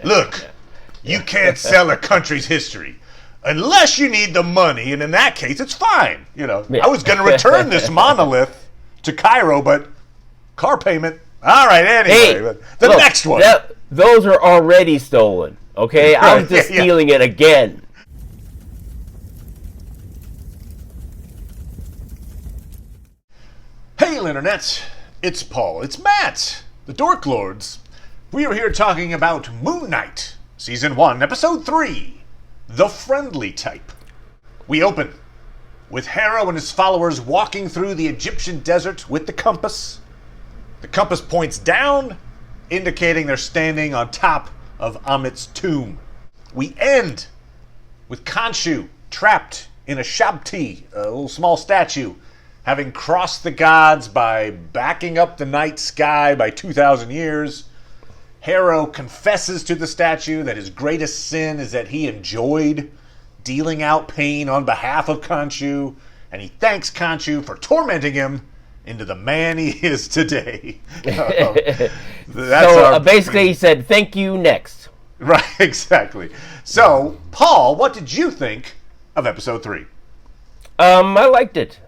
Look, you can't sell a country's history unless you need the money, and in that case, it's fine. I was going to return this monolith to Cairo, but car payment. All right, anyway. Look, next one. Those are already stolen, okay? I was just stealing it again. Hail, Internet. It's Paul. It's Matt. The Dork Lords. We are here talking about Moon Knight, Season 1, Episode 3, The Friendly Type. We open with Harrow and his followers walking through the Egyptian desert with the compass. The compass points down, indicating they're standing on top of Amit's tomb. We end with Khonshu trapped in a Shabti, a little small statue, having crossed the gods by backing up the night sky by 2,000 years. Harrow confesses to the statue that his greatest sin is that he enjoyed dealing out pain on behalf of Khonshu, and he thanks Khonshu for tormenting him into the man he is today. Basically he said, thank you, next. Right, exactly. So, Paul, what did you think of Episode 3? I liked it.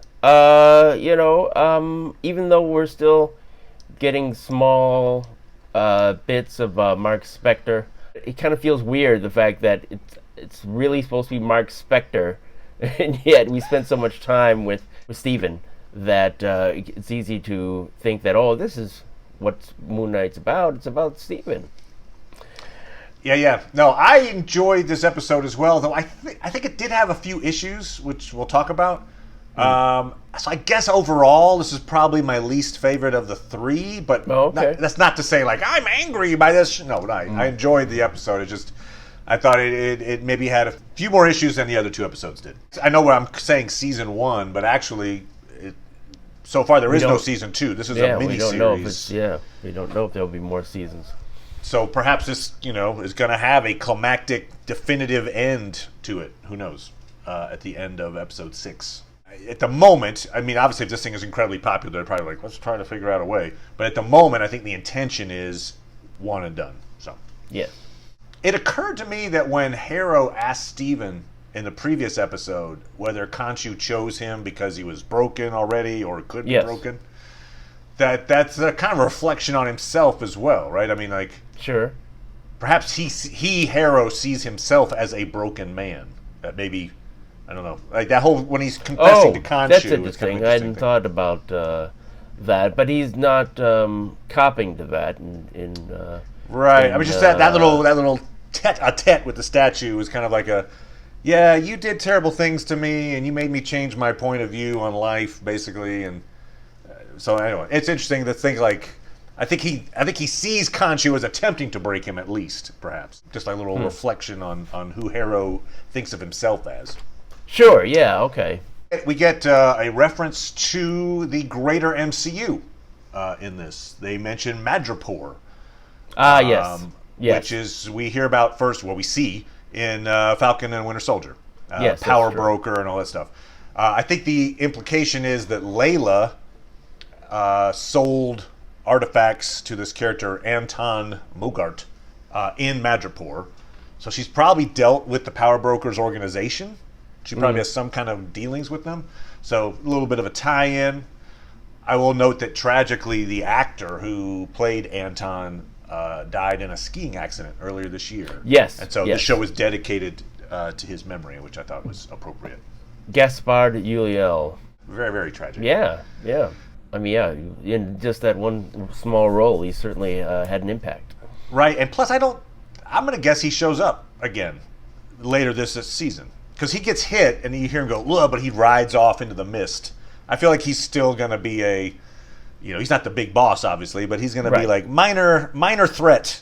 Even though we're still getting small bits of Mark Spector, it kind of feels weird, the fact that it's really supposed to be Mark Spector, and yet we spent so much time with Steven that it's easy to think that, this is what Moon Knight's about. It's about Steven. Yeah. No, I enjoyed this episode as well, though I think it did have a few issues, which we'll talk about. So I guess overall, this is probably my least favorite of the three, but that's not to say, like, I'm angry by this. No, I enjoyed the episode. It just, I thought it maybe had a few more issues than the other two episodes did. I know what I'm saying Season 1, but actually, so far there is no Season 2. This is a mini-series. We don't know if there'll be more seasons. So perhaps this, is going to have a climactic, definitive end to it. Who knows? At the end of Episode 6. At the moment, I mean, obviously, if this thing is incredibly popular, they're probably like, let's try to figure out a way. But at the moment, I think the intention is one and done. So, yes. It occurred to me that when Harrow asked Steven in the previous episode whether Khonshu chose him because he was broken already or could be broken, that's a kind of a reflection on himself as well, right? I mean, like, sure. Perhaps Harrow sees himself as a broken man. That maybe. I don't know. Like that whole, when he's confessing to Khonshu. That's interesting. I hadn't thought about that, but he's not copping to that. Right. I mean, just that little tete-a-tete with the statue was kind of like you did terrible things to me, and you made me change my point of view on life, basically. And so anyway, it's interesting to think like, I think he sees Khonshu as attempting to break him, at least, perhaps. Just like a little reflection on who Harrow thinks of himself as. Sure, yeah, okay. We get a reference to the greater MCU in this. They mention Madripoor. Yes. Which is, we hear about first, we see in Falcon and Winter Soldier. Yes, Power Broker and all that stuff. I think the implication is that Layla sold artifacts to this character, Anton Mogart, in Madripoor. So she's probably dealt with the Power Brokers organization. She probably has some kind of dealings with them. So a little bit of a tie-in. I will note that tragically the actor who played Anton died in a skiing accident earlier this year. Yes. And so the show was dedicated to his memory, which I thought was appropriate. Gaspard Ulliel. Very, very tragic. Yeah. I mean, in just that one small role, he certainly had an impact. Right, and plus I'm going to guess he shows up again later this season. Because he gets hit, and you hear him go, ugh, but he rides off into the mist. I feel like he's still going to be he's not the big boss, obviously, but he's going to be like minor threat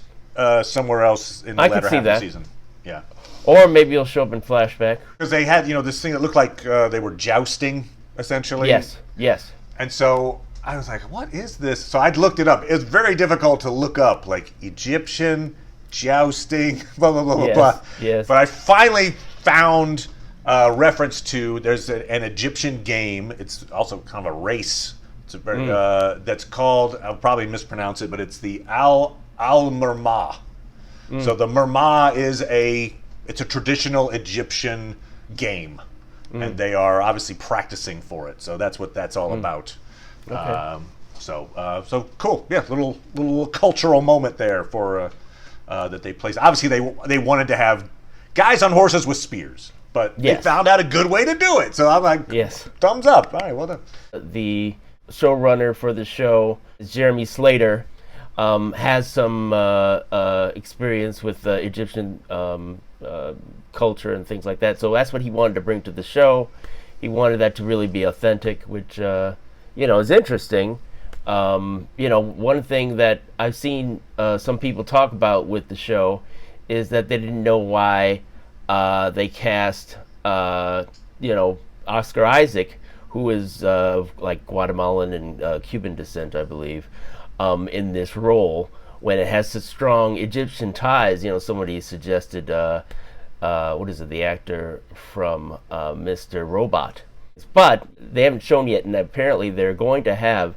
somewhere else in the latter half of the season. Yeah. Or maybe he'll show up in flashback. Because they had, this thing that looked like they were jousting, essentially. Yes. And so I was like, what is this? So I'd looked it up. It's very difficult to look up, like, Egyptian jousting, blah, blah, blah, blah. Yes. But I finally found reference to, there's an Egyptian game. It's also kind of a race. It's a very that's called, I'll probably mispronounce it, but it's the Al-Mermah. So the Merma is it's a traditional Egyptian game, and they are obviously practicing for it. So that's what that's all about. Okay. So cool. Yeah, little cultural moment there for that they placed. Obviously, they wanted to have guys on horses with spears, but they found out a good way to do it. So I'm like, thumbs up. All right, well done. The showrunner for the show, Jeremy Slater, has some experience with Egyptian culture and things like that. So that's what he wanted to bring to the show. He wanted that to really be authentic, which is interesting. One thing that I've seen some people talk about with the show is that they didn't know why they cast Oscar Isaac, who is like Guatemalan and Cuban descent, I believe, in this role when it has such strong Egyptian ties. Somebody suggested the actor from Mr. Robot, but they haven't shown yet, and apparently they're going to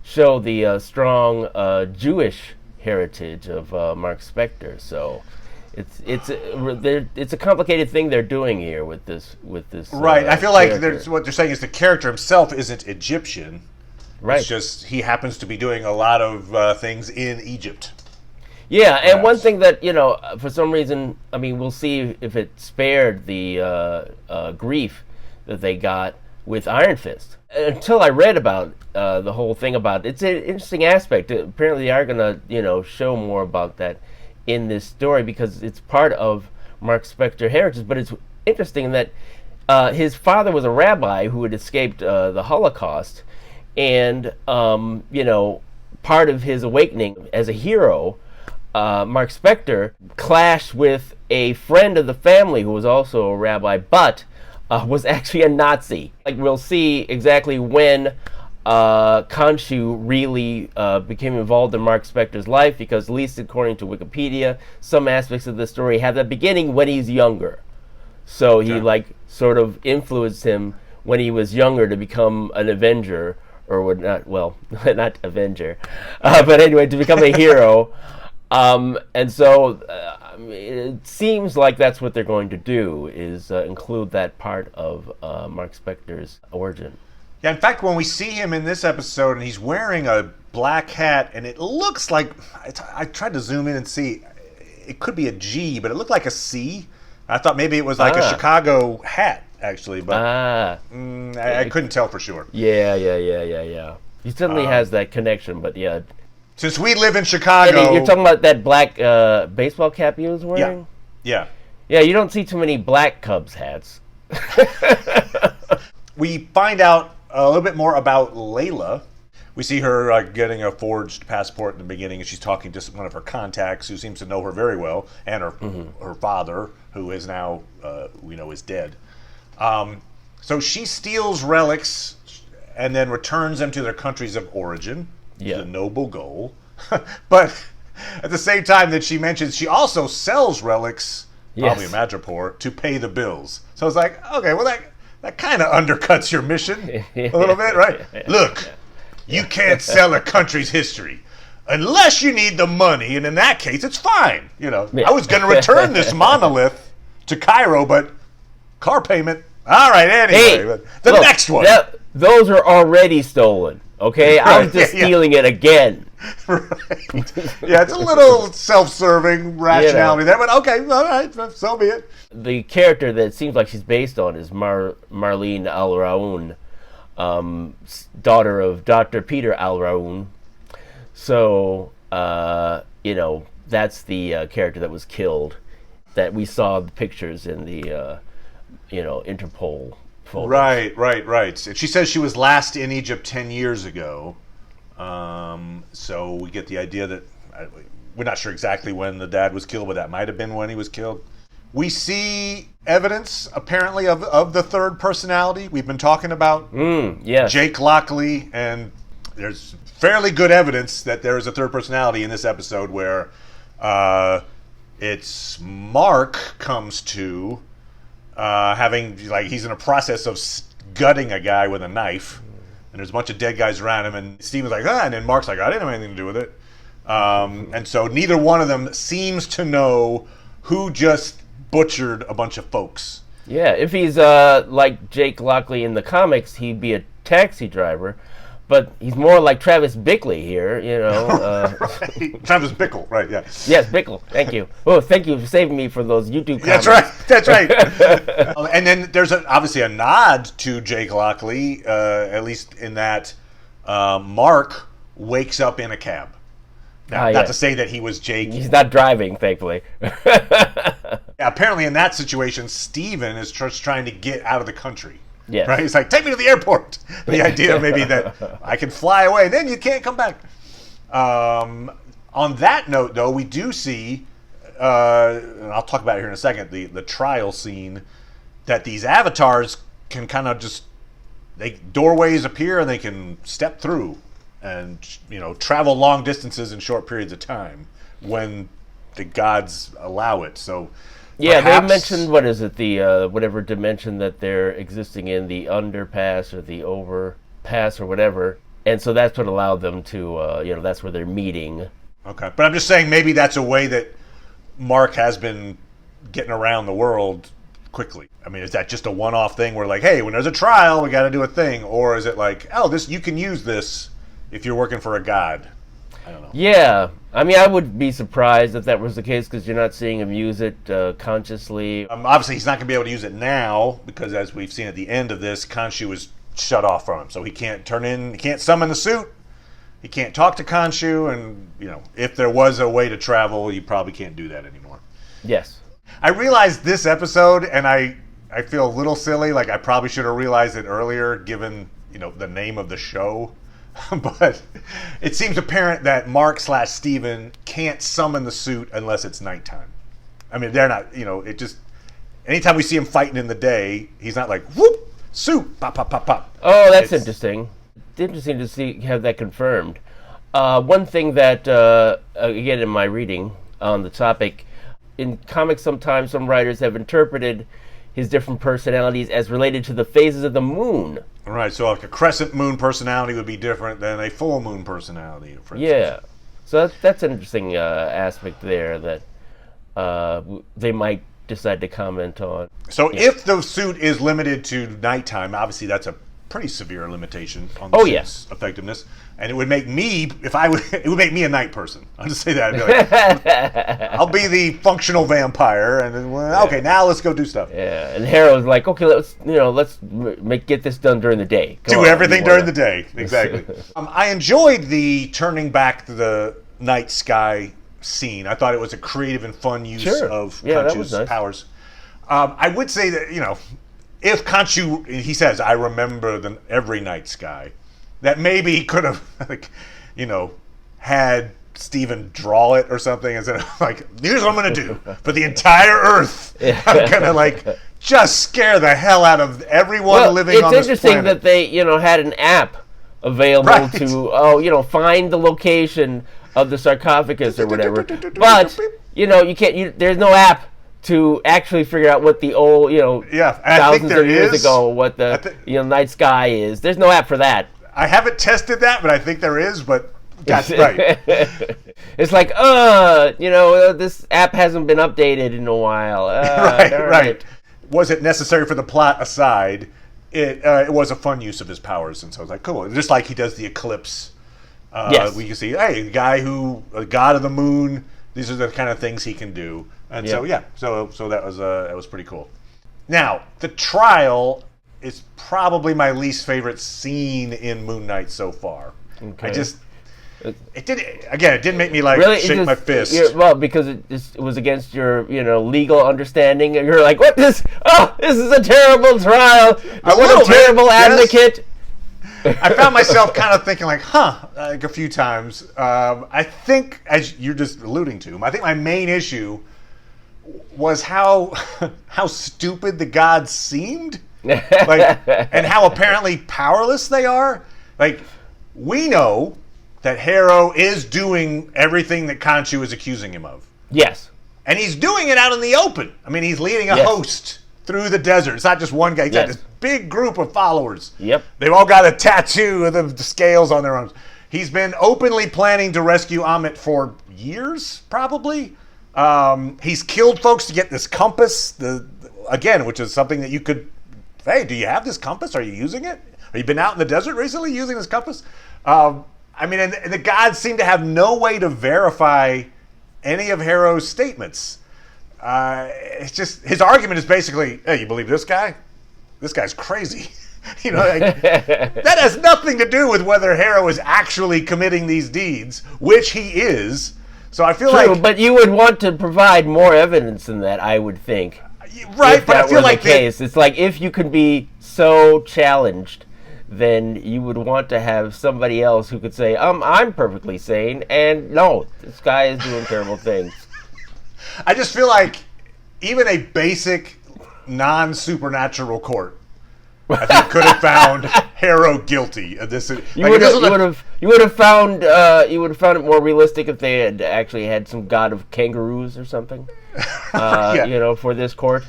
show the strong Jewish heritage of Mark Spector. So it's a complicated thing they're doing here with this. Right. I feel like what they're saying is the character himself isn't Egyptian. Right. It's just he happens to be doing a lot of things in Egypt. Yeah, and one thing that, for some reason, I mean, we'll see if it spared the grief that they got with Iron Fist. Until I read about the whole thing about it, it's an interesting aspect. Apparently they are going to, show more about that in this story because it's part of Mark Spector heritage. But it's interesting that his father was a rabbi who had escaped the Holocaust. And, part of his awakening as a hero, Mark Spector clashed with a friend of the family who was also a rabbi, but was actually a Nazi. Like, we'll see exactly when Khonshu really became involved in Mark Spector's life, because at least according to Wikipedia, some aspects of the story have that beginning when he's younger. So he sort of influenced him when he was younger to become an Avenger, or not Avenger, but anyway, to become a hero. And so it seems like that's what they're going to do, is include that part of Mark Spector's origin. Yeah, in fact, when we see him in this episode, and he's wearing a black hat, and it looks like, I tried to zoom in and see, it could be a G, but it looked like a C. I thought maybe it was like a Chicago hat, actually, but I couldn't tell for sure. Yeah. He certainly has that connection, but yeah. Since we live in Chicago... You're talking about that black baseball cap he was wearing? Yeah. Yeah, you don't see too many black Cubs hats. We find out a little bit more about Layla. We see her getting a forged passport in the beginning, and she's talking to one of her contacts who seems to know her very well, and her father, who is now, we know, is dead. So she steals relics and then returns them to their countries of origin. Yeah. A noble goal. But at the same time that she mentions, she also sells relics, probably in Madripoor, to pay the bills. So it's like, okay, well, that kind of undercuts your mission a little bit, right? Look, you can't sell a country's history unless you need the money, and in that case, it's fine. I was going to return this monolith to Cairo, but car payment. All right, anyway, the next one. Those are already stolen. Okay, I'm just stealing it again. Right. Yeah, it's a little self-serving rationality there, but okay, all right, so be it. The character that it seems like she's based on is Marlene Al-Raoun, daughter of Dr. Peter Al-Raoun. So, that's the character that was killed, that we saw the pictures in the, Interpol folders. Right. And she says she was last in Egypt 10 years ago. So we get the idea that we're not sure exactly when the dad was killed, but that might have been when he was killed. We see evidence, apparently, of the third personality we've been talking about. Yes. Jake Lockley, and there's fairly good evidence that there is a third personality in this episode where it's Mark comes to having, like, he's in a process of gutting a guy with a knife, and there's a bunch of dead guys around him, and Steven's like, and then Mark's like, I didn't have anything to do with it. And so neither one of them seems to know who just butchered a bunch of folks. Yeah, if he's like Jake Lockley in the comics, he'd be a taxi driver. But he's more like Travis Bickle here, you know. Travis Bickle, right, yeah. Yes, Bickle, thank you. Oh, thank you for saving me for those YouTube comments. That's right. And then there's obviously a nod to Jake Lockley, at least in that Mark wakes up in a cab. Now, not to say that he was Jake. He's not driving, thankfully. Yeah, apparently in that situation, Steven is just trying to get out of the country. Yes. Right? He's like, take me to the airport. The idea maybe that I can fly away, then you can't come back. On that note, though, we do see, and I'll talk about it here in a second, the trial scene, that these avatars can kind of just, doorways appear and they can step through and, you know, travel long distances in short periods of time when the gods allow it. So yeah, perhaps, they mentioned, what is it, the whatever dimension that they're existing in, the underpass or the overpass or whatever, and so that's what allowed them to, you know, that's where they're meeting. Okay, but I'm just saying maybe that's a way that Mark has been getting around the world quickly. I mean, is that just a one-off thing where, like, hey, when there's a trial, we got to do a thing, or is it like, oh, this, you can use this if you're working for a god? I don't know. Yeah, I mean, I would be surprised if that was the case because you're not seeing him use it consciously. Obviously, he's not going to be able to use it now because, as we've seen at the end of this, Khonshu is shut off from him, so he can't he can't summon the suit, he can't talk to Khonshu, and, you know, if there was a way to travel, you probably can't do that anymore. Yes. I realized this episode, and I feel a little silly, like I probably should have realized it earlier, given, you know, the name of the show. But it seems apparent that Mark/Steven can't summon the suit unless it's nighttime. I mean, they're not, you know, it just, anytime we see him fighting in the day, he's not like, whoop, suit, pop, pop, pop, pop. Oh, that's interesting. It's interesting to have that confirmed. One thing that, again, in my reading on the topic, in comics sometimes some writers have interpreted his different personalities as related to the phases of the moon. All right, so like a crescent moon personality would be different than a full moon personality, for instance. Yeah, so that's an interesting aspect there that they might decide to comment on. So if the suit is limited to nighttime, obviously that's a pretty severe limitation on the suit's effectiveness. And it would make me, it would make me a night person. I'll just say that. I'd be like, I'll be the functional vampire, and then, well, okay, now let's go do stuff. Yeah, and Harrow's like, okay, let's get this done during the day. Do everything during the day, exactly. I enjoyed the turning back the night sky scene. I thought it was a creative and fun use of Khonshu's powers. I would say that, you know, if Khonshu, he says, I remember every night sky, that maybe he could have, like, you know, had Steven draw it or something instead of, like, here's what I'm going to do for the entire Earth. I'm going to, like, just scare the hell out of everyone living on this planet. It's interesting that they, you know, had an app available to, you know, find the location of the sarcophagus or whatever. But, you know, there's no app to actually figure out what the old, you know, thousands of years ago, what the night sky is. There's no app for that. I haven't tested that, but I think there is, but that's right. It's like, you know, this app hasn't been updated in a while. Right. Was it necessary for the plot aside? It was a fun use of his powers, and so I was like, cool. Just like he does the eclipse. We can see, hey, the guy a god of the moon, these are the kind of things he can do. And so that was pretty cool. Now, the trial is probably my least favorite scene in Moon Knight so far. Okay. It didn't make me like really shake my fist. Well, because it was against your, you know, legal understanding, and you're like, what this is a terrible trial. I was a terrible advocate. Yes. I found myself kind of thinking like a few times. I think, as you're just alluding to, I think my main issue was how stupid the gods seemed. Like, and how apparently powerless they are. Like, we know that Harrow is doing everything that Khonshu is accusing him of. Yes. And he's doing it out in the open. I mean, he's leading a host through the desert. It's not just one guy. He's got this big group of followers. Yep. They've all got a tattoo of the scales on their arms. He's been openly planning to rescue Amit for years, probably. He's killed folks to get this compass, which is something that you could, hey, do you have this compass? Are you using it? Have you been out in the desert recently using this compass? And the gods seem to have no way to verify any of Harrow's statements. It's just, his argument is basically, hey, you believe this guy? This guy's crazy. That has nothing to do with whether Harrow is actually committing these deeds, which he is. So I feel but you would want to provide more evidence than that, I would think. Right, if that were the case. It's like, if you could be so challenged, then you would want to have somebody else who could say, I'm perfectly sane, and no, this guy is doing terrible things. I just feel like even a basic non-supernatural court, I think, could have found Harrow guilty of this. You would have found it more realistic if they had actually had some god of kangaroos or something. For this court.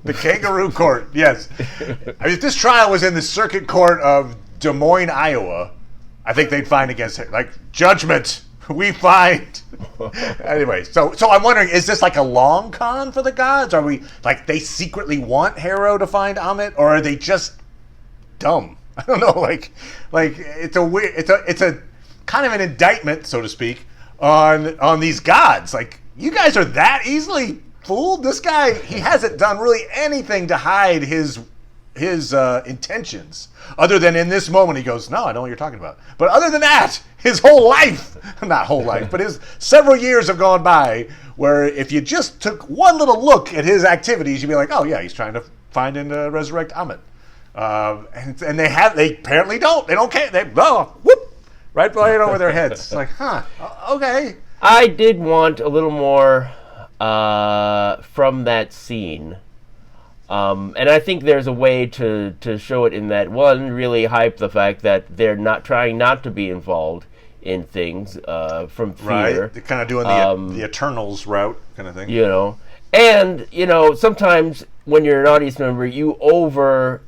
The kangaroo court, yes. If this trial was in the circuit court of Des Moines, Iowa, I think they'd find against it. Like, judgment, we find. Anyway, so I'm wondering, is this like a long con for the gods? Are we, like, they secretly want Harrow to find Amit, or are they just dumb? I don't know, like it's a kind of an indictment, so to speak, on these gods. Like, you guys are that easily fooled? This guy, he hasn't done really anything to hide his intentions, other than in this moment he goes, no, I know what you're talking about. But other than that, his whole life, not whole life, but his several years have gone by where if you just took one little look at his activities, you'd be like, oh yeah, he's trying to find and resurrect Amit. And they apparently don't. They don't care. Right over their heads. It's like, okay. I did want a little more from that scene. And I think there's a way to show it in that, one, really hype the fact that they're not trying not to be involved in things from fear. Right, they're kind of doing the Eternals route kind of thing. And, sometimes when you're an audience member, you overstate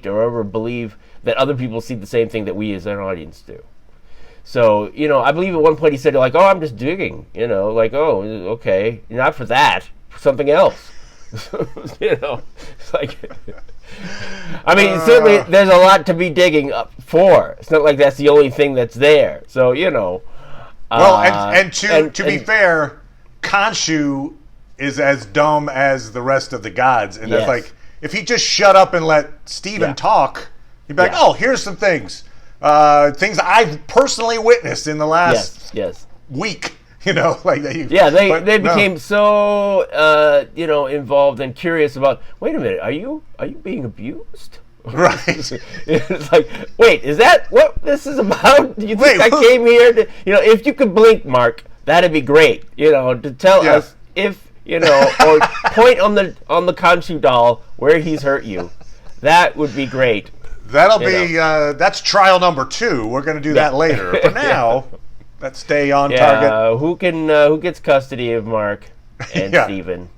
or over believe that other people see the same thing that we as an audience do. So, I believe at one point he said, like, oh, I'm just digging, like, oh, okay, not for that, for something else. It's like, certainly there's a lot to be digging up for. It's not like that's the only thing that's there. So, Well, and to be fair, Khonshu is as dumb as the rest of the gods. And that's like, if he just shut up and let Steven talk, he'd be like, oh, here's some things. Things I've personally witnessed in the last week, like that. They became so involved and curious about. Wait a minute, are you being abused? Right. It's like, wait, is that what this is about? Do you think I came here to, if you could blink, Mark, that'd be great. To tell us if or point on the Khonshu doll where he's hurt you. That would be great. That'll be that's trial number 2. We're going to do that later. For now, let's stay on target. Who gets custody of Mark and Steven,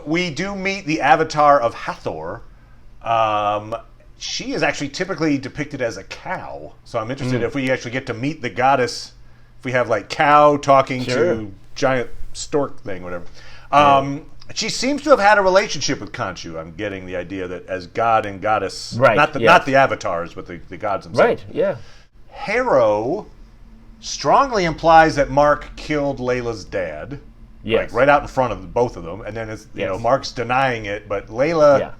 We do meet the avatar of Hathor. She is actually typically depicted as a cow. So I'm interested if we actually get to meet the goddess, if we have like cow talking to giant stork thing, whatever. She seems to have had a relationship with Khonshu. I'm getting the idea that as god and goddess, not the avatars, but the gods themselves. Right, yeah. Harrow strongly implies that Mark killed Layla's dad. Yes. Like right out in front of both of them. And then Mark's denying it, but Layla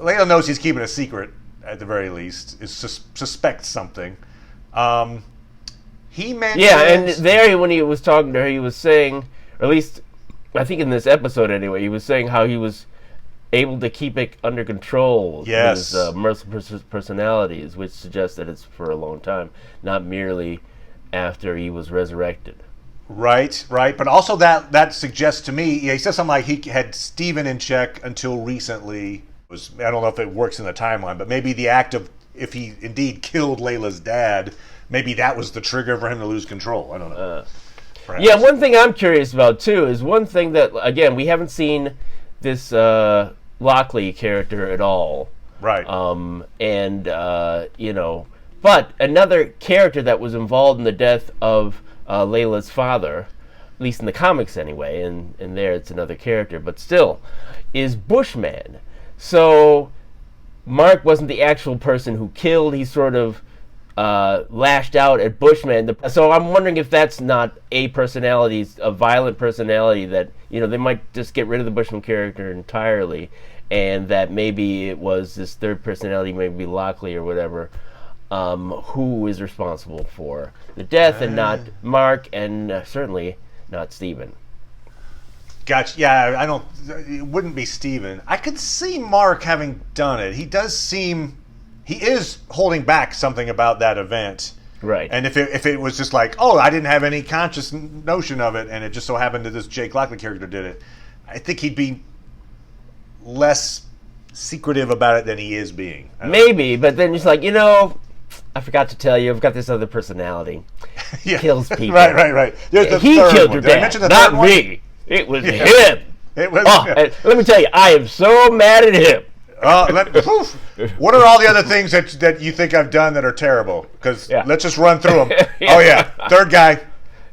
knows he's keeping a secret at the very least. Suspects something. He mentions... Yeah, and there when he was talking to her, he was saying, or at least I think in this episode anyway, he was saying how he was able to keep it under control with his merciless personalities, which suggests that it's for a long time, not merely after he was resurrected. Right. But also that suggests to me, he says something like he had Steven in check until recently. I don't know if it works in the timeline, but maybe the act of, if he indeed killed Layla's dad, maybe that was the trigger for him to lose control. I don't know. One thing I'm curious about, too, is one thing that, again, we haven't seen this Lockley character at all. Right. But another character that was involved in the death of Layla's father, at least in the comics anyway, and there it's another character, but still, is Bushman. So Mark wasn't the actual person who killed. He sort of lashed out at Bushman. So I'm wondering if that's not a violent personality that, they might just get rid of the Bushman character entirely, and that maybe it was this third personality, maybe Lockley or whatever, who is responsible for the death, and not Mark, and certainly not Steven. Gotcha. Yeah, it wouldn't be Steven. I could see Mark having done it. He is holding back something about that event. Right. And if it was just like, oh, I didn't have any conscious notion of it, and it just so happened that this Jake Lockley character did it, I think he'd be less secretive about it than he is being. Maybe, but then it's like, I forgot to tell you, I've got this other personality. Yeah. Kills people. Right. He killed your dad, not me. It was him. It was. Let me tell you, I am so mad at him. What are all the other things that you think I've done that are terrible? Because let's just run through them. Yeah. Oh yeah, third guy.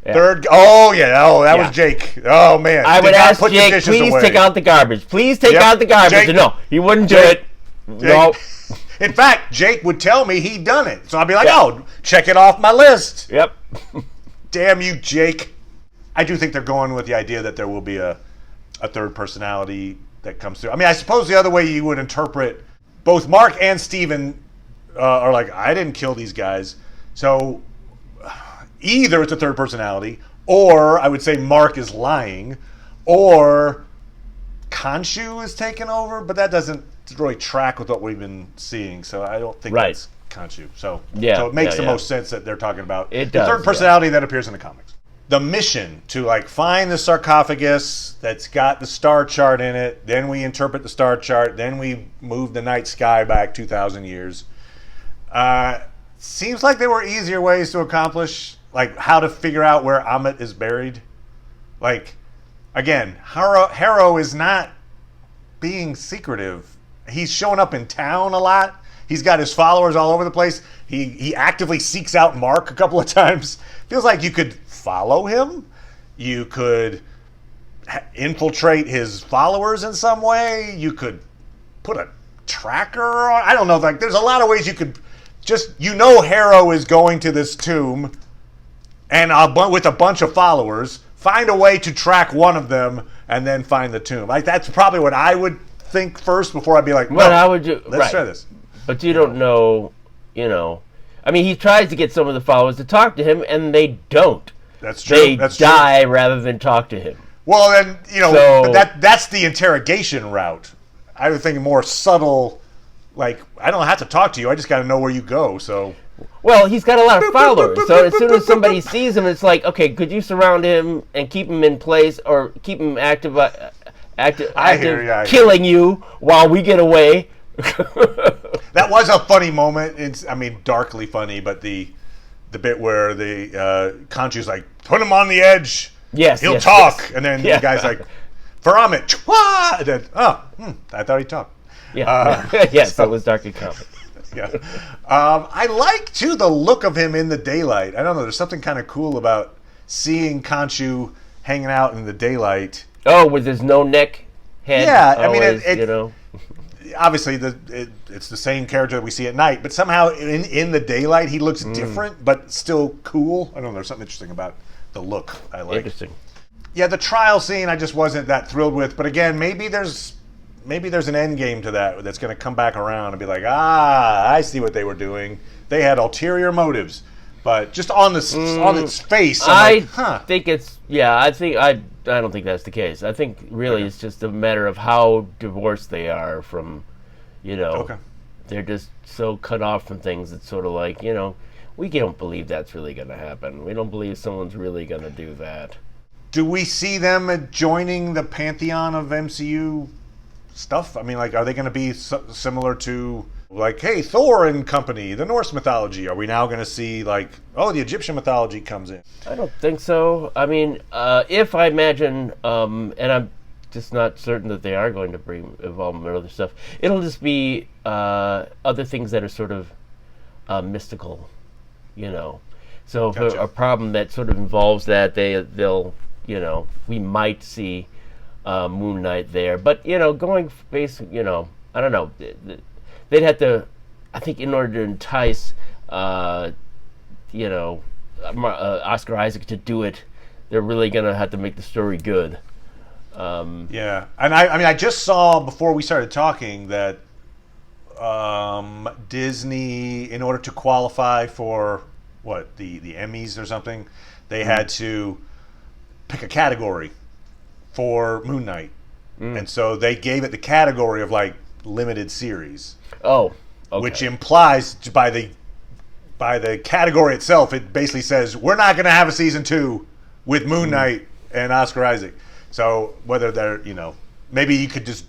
Yeah. That was Jake. Oh man, I would ask Jake, please take out the garbage. Please take out the garbage. Jake, no, he wouldn't do it. No. In fact, Jake would tell me he'd done it, so I'd be like, "Oh, check it off my list." Yep. Damn you, Jake. I do think they're going with the idea that there will be a third personality that comes through. I mean, I suppose the other way you would interpret both Mark and Steven are like, I didn't kill these guys. So either it's a third personality, or I would say Mark is lying, or Khonshu is taken over, but that doesn't really track with what we've been seeing. So I don't think that's Khonshu. So it makes the most sense that they're talking about the third personality that appears in the comics. The mission to find the sarcophagus that's got the star chart in it, then we interpret the star chart, then we move the night sky back 2,000 years. Seems like there were easier ways to accomplish, like how to figure out where Amit is buried. Again, Harrow is not being secretive. He's showing up in town a lot. He's got his followers all over the place. He actively seeks out Mark a couple of times. Feels like you could follow him. You could infiltrate his followers in some way. You could put a tracker on. I don't know. There's a lot of ways you could just, Harrow is going to this tomb and with a bunch of followers, find a way to track one of them and then find the tomb. That's probably what I would think first before I'd be like, what I would do. Let's try this. But you don't know, I mean, he tries to get some of the followers to talk to him, and they don't. That's true. They die rather than talk to him. Well, then, but that's the interrogation route. I was thinking more subtle, I don't have to talk to you. I just got to know where you go, so... Well, he's got a lot of followers, so as soon as somebody sees him, it's like, okay, could you surround him and keep him in place, or keep him active killing you while we get away? That was a funny moment. Darkly funny, but the bit where the Khonshu's like, put him on the edge. Yes, he'll talk, and then the guy's like, for Amit, chwa! And then, I thought he talked. Yeah, yes, that was darkly comic. Yeah, I like too the look of him in the daylight. I don't know. There's something kind of cool about seeing Khonshu hanging out in the daylight. Oh, with his no neck head. Yeah, always, obviously it's the same character that we see at night, but somehow in the daylight he looks different, but still cool. I don't know. There's something interesting about the look I like. Interesting. Yeah, the trial scene I just wasn't that thrilled with, but again, maybe there's an end game to that's going to come back around and be like, I see what they were doing. They had ulterior motives, but just on its face, I think it's I don't think that's the case. I think really it's just a matter of how divorced they are from, they're just so cut off from things. It's sort of like, we don't believe that's really going to happen. We don't believe someone's really going to do that. Do we see them joining the pantheon of MCU stuff? Are they going to be similar to, hey, Thor and company, the Norse mythology? Are we now going to see, the Egyptian mythology comes in? I don't think so. If I imagine, and I'm just not certain that they are going to bring involvement in other stuff. It'll just be other things that are sort of mystical, you know. So if Gotcha. a problem that sort of involves that, they'll, you know, we might see Moon Knight there. But, you know, going basic, you know, I don't know. They'd have to, I think, in order to entice, you know, Oscar Isaac to do it, they're really going to have to make the story good. Yeah, and I mean, I just saw before we started talking that Disney, in order to qualify for what the Emmys or something, they had to pick a category for Moon Knight, and so they gave it the category of like limited series. Oh, okay. Which implies by the category itself, it basically says we're not going to have a season 2 with Moon Knight and Oscar Isaac. So whether they're, you know, maybe you could just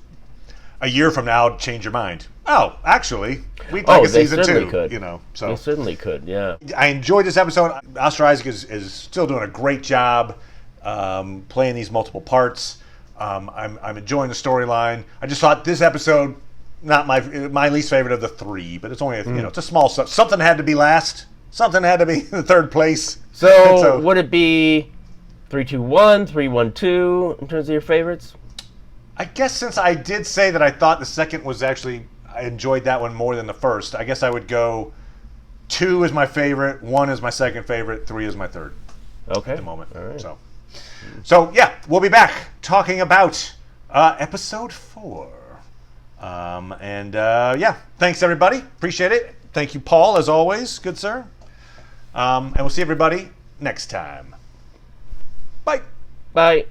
a year from now change your mind. Oh, actually, we'd like a season 2. Could. You know, so They certainly could. Yeah. I enjoyed this episode. Oscar Isaac is still doing a great job playing these multiple parts. I'm enjoying the storyline. I just thought this episode, not my least favorite of the 3, but it's only you know, it's a small stuff. Something had to be last. Something had to be in the 3rd place. So would it be 3-2-1, 3-1-2 in terms of your favorites? I guess since I did say that I thought the second was actually, I enjoyed that one more than the first, I guess I would go 2 is my favorite, 1 is my second favorite, 3 is my third. Okay. At the moment. All right. So yeah, we'll be back talking about episode 4. Yeah, thanks everybody. Appreciate it. Thank you, Paul, as always. Good sir. And we'll see everybody next time. Bye. Bye.